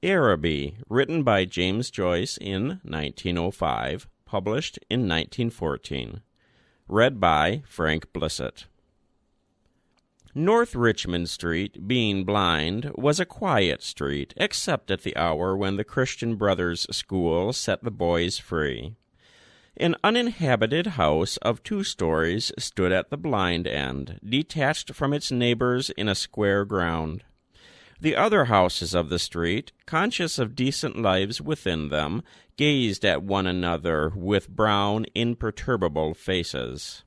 Araby, written by James Joyce in 1905, published in 1914. Read by Frank Blissett. North Richmond Street, being blind, was a quiet street, except at the hour when the Christian Brothers' School set the boys free. An uninhabited house of 2 stories stood at the blind end, detached from its neighbors in a square ground. The other houses of the street, conscious of decent lives within them, gazed at one another with brown, imperturbable faces.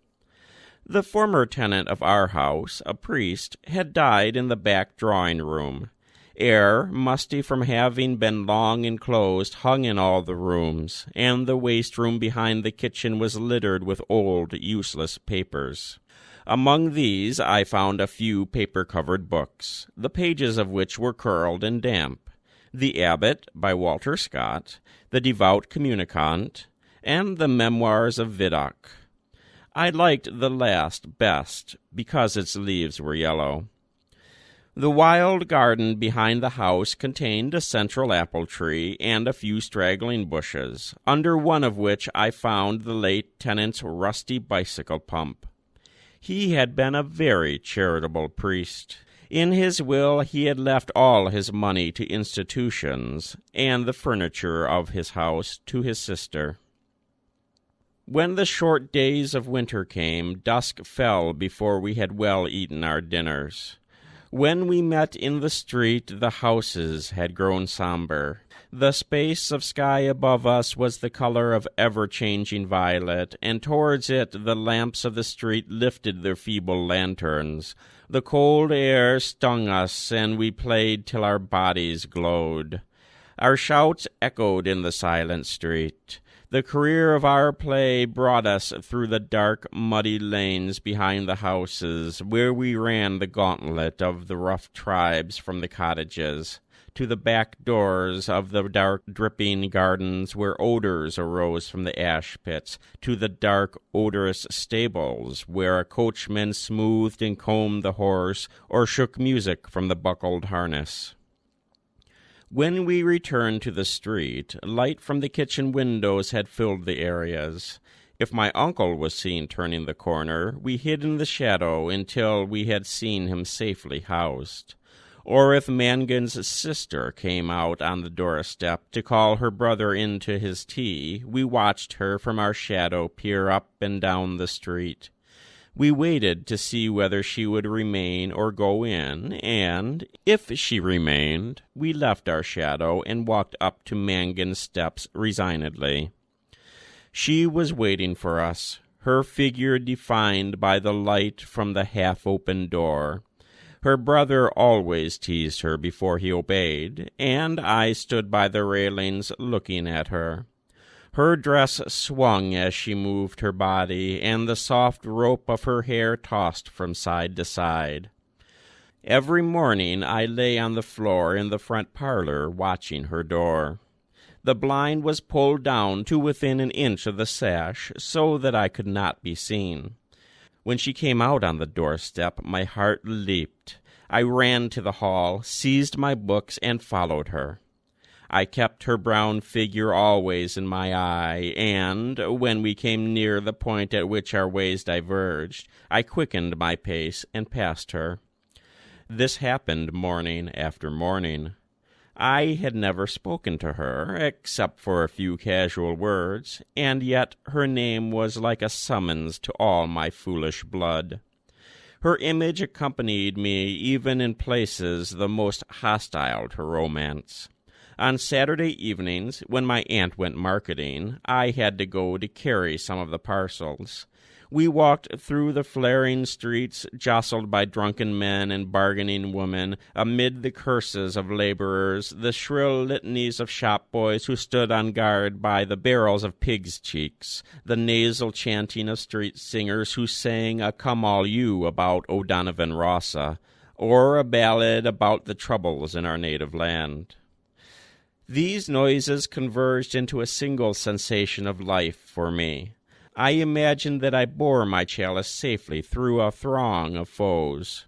The former tenant of our house, a priest, had died in the back drawing-room. Air, musty from having been long enclosed, hung in all the rooms, and the waste-room behind the kitchen was littered with old, useless papers. Among these I found a few paper-covered books, the pages of which were curled and damp. The Abbot, by Walter Scott, The Devout Communicant, and the Memoirs of Vidocq. I liked the last best, because its leaves were yellow. The wild garden behind the house contained a central apple tree and a few straggling bushes, under one of which I found the late tenant's rusty bicycle pump. He had been a very charitable priest. In his will he had left all his money to institutions, and the furniture of his house to his sister. When the short days of winter came, dusk fell before we had well eaten our dinners. When we met in the street, the houses had grown somber. The space of sky above us was the color of ever-changing violet, and towards it the lamps of the street lifted their feeble lanterns. The cold air stung us, and we played till our bodies glowed. Our shouts echoed in the silent street. The career of our play brought us through the dark, muddy lanes behind the houses, where we ran the gauntlet of the rough tribes from the cottages, to the back doors of the dark, dripping gardens where odors arose from the ash pits, to the dark, odorous stables where a coachman smoothed and combed the horse or shook music from the buckled harness. When we returned to the street, light from the kitchen windows had filled the areas. If my uncle was seen turning the corner, we hid in the shadow until we had seen him safely housed. Or if Mangan's sister came out on the doorstep to call her brother in to his tea, we watched her from our shadow peer up and down the street. We waited to see whether she would remain or go in, and, if she remained, we left our shadow and walked up to Mangan's steps resignedly. She was waiting for us, her figure defined by the light from the half-open door. Her brother always teased her before he obeyed, and I stood by the railings looking at her. Her dress swung as she moved her body, and the soft rope of her hair tossed from side to side. Every morning I lay on the floor in the front parlor watching her door. The blind was pulled down to within an inch of the sash, so that I could not be seen. When she came out on the doorstep, my heart leaped. I ran to the hall, seized my books, and followed her. I kept her brown figure always in my eye, and, when we came near the point at which our ways diverged, I quickened my pace and passed her. This happened morning after morning. I had never spoken to her, except for a few casual words, and yet her name was like a summons to all my foolish blood. Her image accompanied me even in places the most hostile to romance. On Saturday evenings, when my aunt went marketing, I had to go to carry some of the parcels. We walked through the flaring streets, jostled by drunken men and bargaining women, amid the curses of laborers, the shrill litanies of shop boys who stood on guard by the barrels of pigs' cheeks, the nasal chanting of street singers who sang a come-all-you about O'Donovan Rossa, or a ballad about the troubles in our native land. These noises converged into a single sensation of life for me. I imagined that I bore my chalice safely through a throng of foes.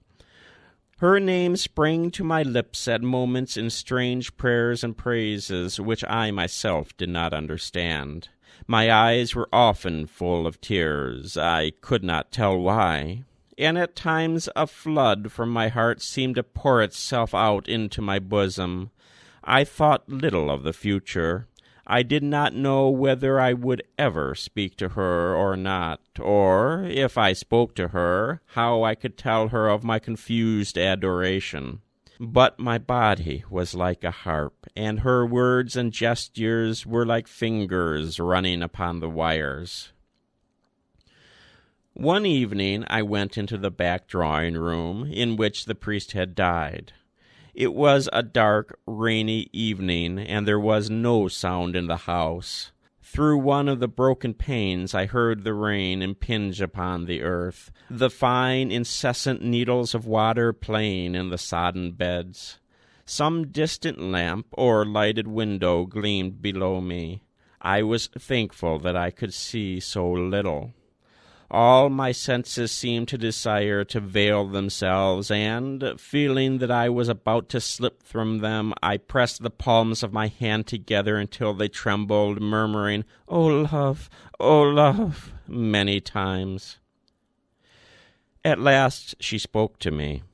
Her name sprang to my lips at moments in strange prayers and praises which I myself did not understand. My eyes were often full of tears. I could not tell why. And at times a flood from my heart seemed to pour itself out into my bosom. I thought little of the future. I did not know whether I would ever speak to her or not, or, if I spoke to her, how I could tell her of my confused adoration. But my body was like a harp, and her words and gestures were like fingers running upon the wires. One evening I went into the back drawing-room in which the priest had died. It was a dark, rainy evening, and there was no sound in the house. Through one of the broken panes I heard the rain impinge upon the earth, the fine, incessant needles of water playing in the sodden beds. Some distant lamp or lighted window gleamed below me. I was thankful that I could see so little. All my senses seemed to desire to veil themselves, and, feeling that I was about to slip from them, I pressed the palms of my hand together until they trembled, murmuring, "O love," many times. At last she spoke to me.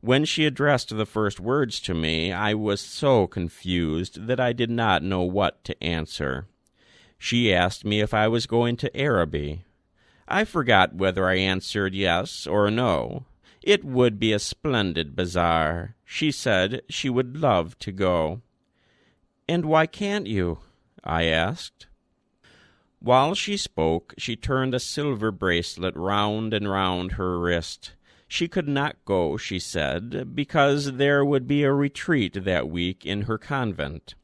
When she addressed the first words to me, I was so confused that I did not know what to answer. She asked me if I was going to Araby. I forgot whether I answered yes or no. It would be a splendid bazaar. She said she would love to go. "And why can't you?" I asked. While she spoke, she turned a silver bracelet round and round her wrist. She could not go, she said, because there would be a retreat that week in her convent.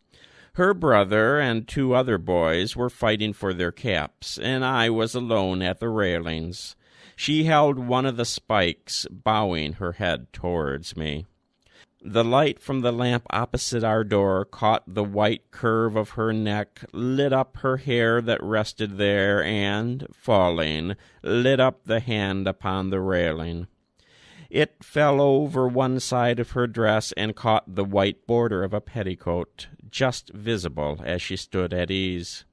Her brother and 2 other boys were fighting for their caps, and I was alone at the railings. She held one of the spikes, bowing her head towards me. The light from the lamp opposite our door caught the white curve of her neck, lit up her hair that rested there, and, falling, lit up the hand upon the railing. It fell over one side of her dress and caught the white border of a petticoat, just visible as she stood at ease.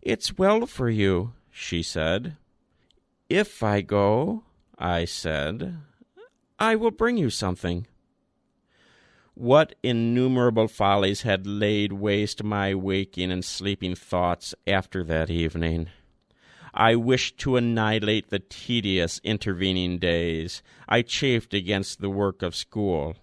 "It's well for you," she said. "If I go," I said, "I will bring you something." What innumerable follies had laid waste my waking and sleeping thoughts after that evening! I wished to annihilate the tedious intervening days. I chafed against the work of school.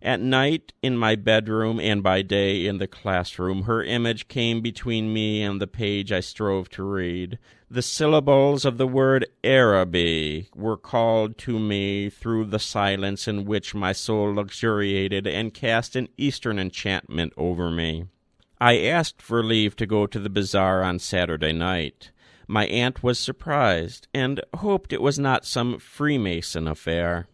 At night, in my bedroom, and by day in the classroom, her image came between me and the page I strove to read. The syllables of the word Araby were called to me through the silence in which my soul luxuriated and cast an Eastern enchantment over me. I asked for leave to go to the bazaar on Saturday night. My aunt was surprised, and hoped it was not some Freemason affair.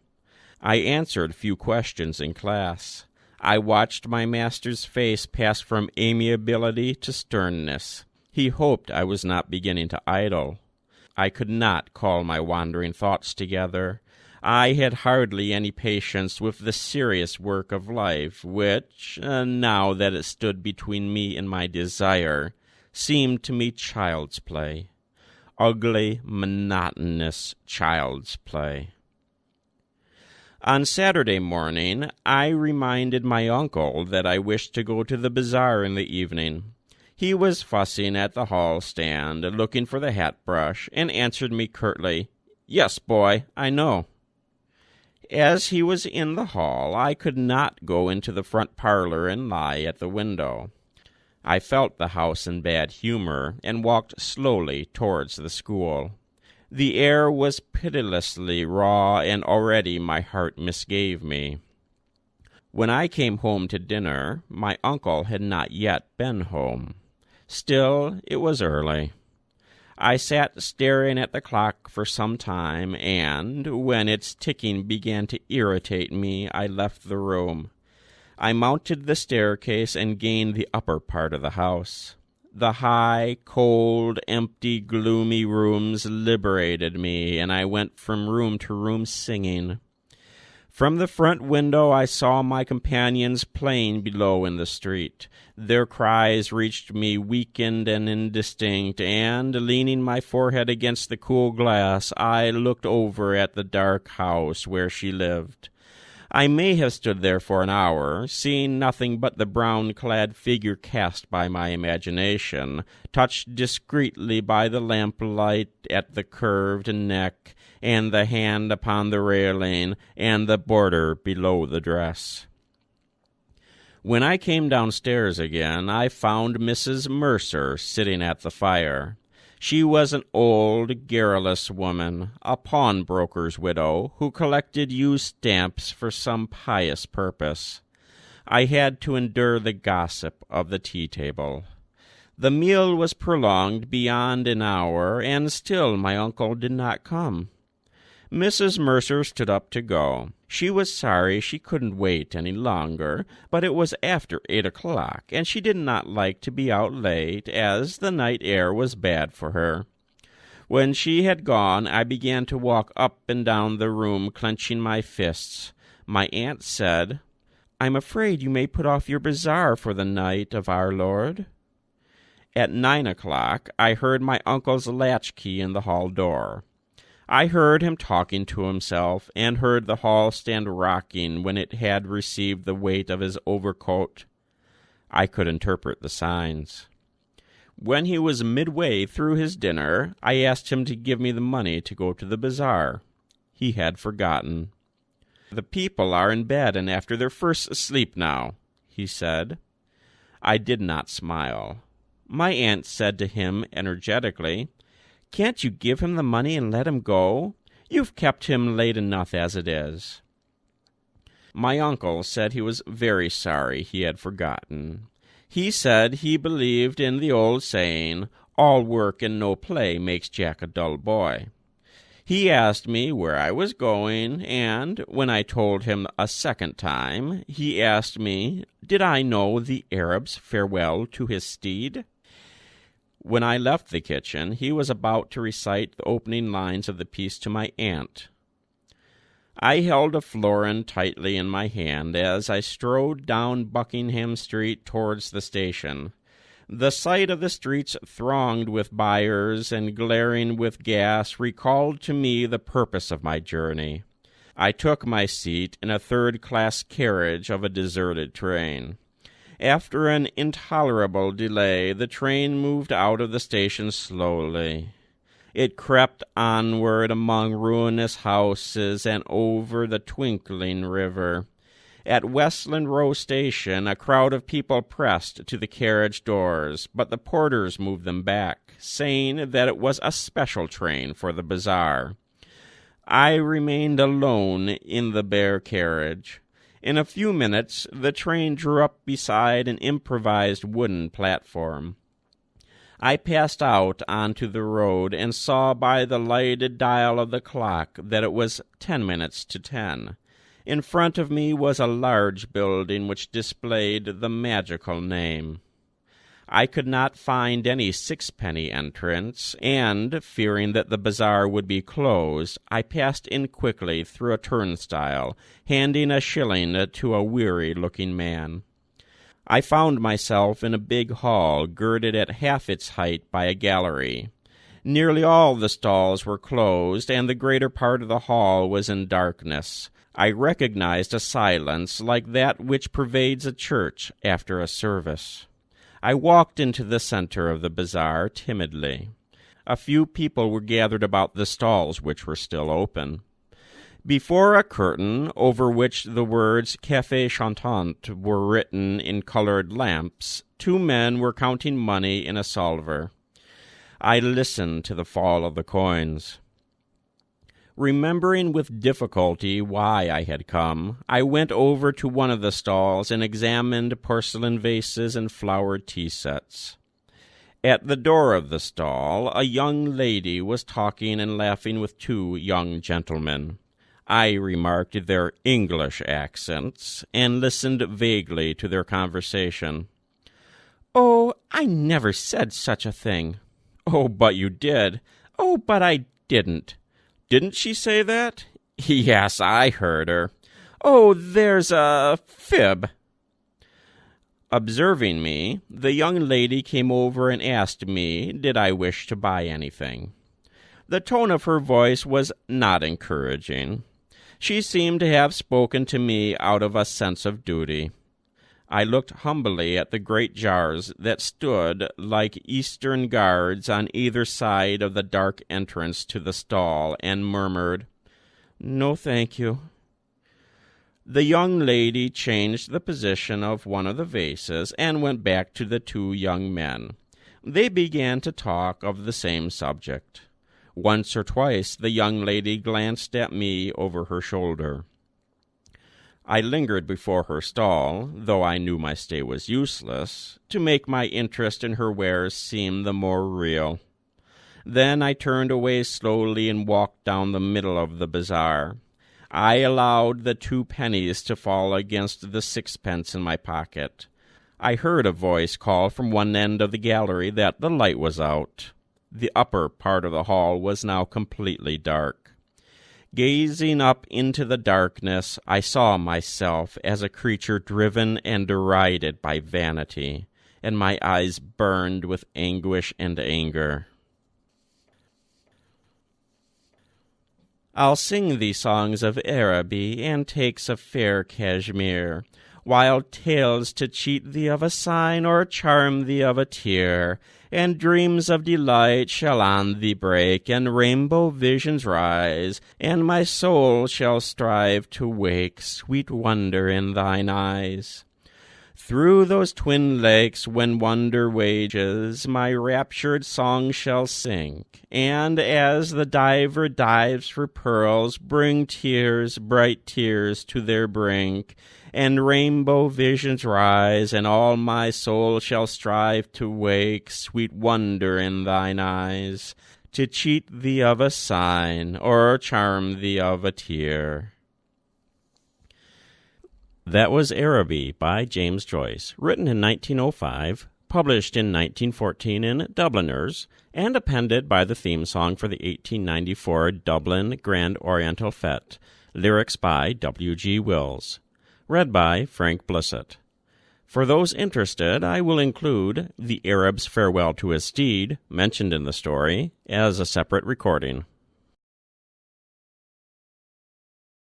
I answered few questions in class. I watched my master's face pass from amiability to sternness. He hoped I was not beginning to idle. I could not call my wandering thoughts together. I had hardly any patience with the serious work of life, which, now that it stood between me and my desire, seemed to me child's play. Ugly, monotonous child's play. On Saturday morning, I reminded my uncle that I wished to go to the bazaar in the evening. He was fussing at the hall stand, looking for the hat-brush, and answered me curtly, "Yes, boy, I know." As he was in the hall, I could not go into the front parlor and lie at the window. I felt the house in bad humor, and walked slowly towards the school. The air was pitilessly raw, and already my heart misgave me. When I came home to dinner, my uncle had not yet been home. Still, it was early. I sat staring at the clock for some time, and, when its ticking began to irritate me, I left the room. I mounted the staircase and gained the upper part of the house. The high, cold, empty, gloomy rooms liberated me, and I went from room to room singing. From the front window I saw my companions playing below in the street. Their cries reached me weakened and indistinct, and, leaning my forehead against the cool glass, I looked over at the dark house where she lived. I may have stood there for an hour, seeing nothing but the brown-clad figure cast by my imagination, touched discreetly by the lamplight at the curved neck, and the hand upon the railing, and the border below the dress. When I came downstairs again, I found Mrs. Mercer sitting at the fire. She was an old, garrulous woman, a pawnbroker's widow, who collected used stamps for some pious purpose. I had to endure the gossip of the tea-table. The meal was prolonged beyond an hour, and still my uncle did not come. Mrs. Mercer stood up to go. She was sorry she couldn't wait any longer, but it was after 8 o'clock, and she did not like to be out late, as the night air was bad for her. When she had gone, I began to walk up and down the room, clenching my fists. My aunt said, "I'm afraid you may put off your bazaar for the night of our Lord." At 9 o'clock, I heard my uncle's latchkey in the hall door. I heard him talking to himself, and heard the hall stand rocking when it had received the weight of his overcoat. I could interpret the signs. When he was midway through his dinner, I asked him to give me the money to go to the bazaar. He had forgotten. "The people are in bed and after their first sleep now," he said. I did not smile. My aunt said to him energetically, "Can't you give him the money and let him go? You've kept him late enough as it is." My uncle said he was very sorry he had forgotten. He said he believed in the old saying, "All work and no play makes Jack a dull boy." He asked me where I was going, and when I told him a second time, he asked me, did I know the Arab's farewell to his steed? When I left the kitchen, he was about to recite the opening lines of the piece to my aunt. I held a florin tightly in my hand as I strode down Buckingham Street towards the station. The sight of the streets thronged with buyers and glaring with gas recalled to me the purpose of my journey. I took my seat in a third-class carriage of a deserted train. After an intolerable delay, the train moved out of the station slowly. It crept onward among ruinous houses and over the twinkling river. At Westland Row Station, a crowd of people pressed to the carriage doors, but the porters moved them back, saying that it was a special train for the bazaar. I remained alone in the bare carriage. In a few minutes, the train drew up beside an improvised wooden platform. I passed out onto the road and saw by the lighted dial of the clock that it was 10 minutes to 10. In front of me was a large building which displayed the magical name. I could not find any sixpenny entrance, and, fearing that the bazaar would be closed, I passed in quickly through a turnstile, handing a shilling to a weary-looking man. I found myself in a big hall, girded at half its height by a gallery. Nearly all the stalls were closed, and the greater part of the hall was in darkness. I recognized a silence like that which pervades a church after a service. I walked into the center of the bazaar timidly. A few people were gathered about the stalls which were still open. Before a curtain, over which the words Café Chantant were written in colored lamps, 2 men were counting money in a salver. I listened to the fall of the coins. Remembering with difficulty why I had come, I went over to one of the stalls and examined porcelain vases and flowered tea sets. At the door of the stall, a young lady was talking and laughing with 2 young gentlemen. I remarked their English accents and listened vaguely to their conversation. "Oh, I never said such a thing." "Oh, but you did." "Oh, but I didn't." "Didn't she say that?" "Yes, I heard her." "Oh, there's a fib." Observing me, the young lady came over and asked me did I wish to buy anything. The tone of her voice was not encouraging. She seemed to have spoken to me out of a sense of duty. I looked humbly at the great jars that stood like Eastern guards on either side of the dark entrance to the stall, and murmured, "No, thank you." The young lady changed the position of one of the vases and went back to the two young men. They began to talk of the same subject. Once or twice the young lady glanced at me over her shoulder. I lingered before her stall, though I knew my stay was useless, to make my interest in her wares seem the more real. Then I turned away slowly and walked down the middle of the bazaar. I allowed the 2 pennies to fall against the 6pence in my pocket. I heard a voice call from one end of the gallery that the light was out. The upper part of the hall was now completely dark. Gazing up into the darkness, I saw myself as a creature driven and derided by vanity, and my eyes burned with anguish and anger. I'll sing thee songs of Araby, and takes of fair cashmere, wild tales to cheat thee of a sign, or charm thee of a tear, and dreams of delight shall on thee break, and rainbow visions rise, and my soul shall strive to wake sweet wonder in thine eyes. Through those twin lakes, when wonder wages, my raptured song shall sink, and as the diver dives for pearls, bring tears, bright tears, to their brink, and rainbow visions rise, and all my soul shall strive to wake sweet wonder in thine eyes, to cheat thee of a sign, or charm thee of a tear. That was Araby by James Joyce, written in 1905, published in 1914 in Dubliners, and appended by the theme song for the 1894 Dublin Grand Oriental Fete, lyrics by W.G. Wills. Read by Frank Blissett. For those interested, I will include The Arab's Farewell to His Steed, mentioned in the story, as a separate recording.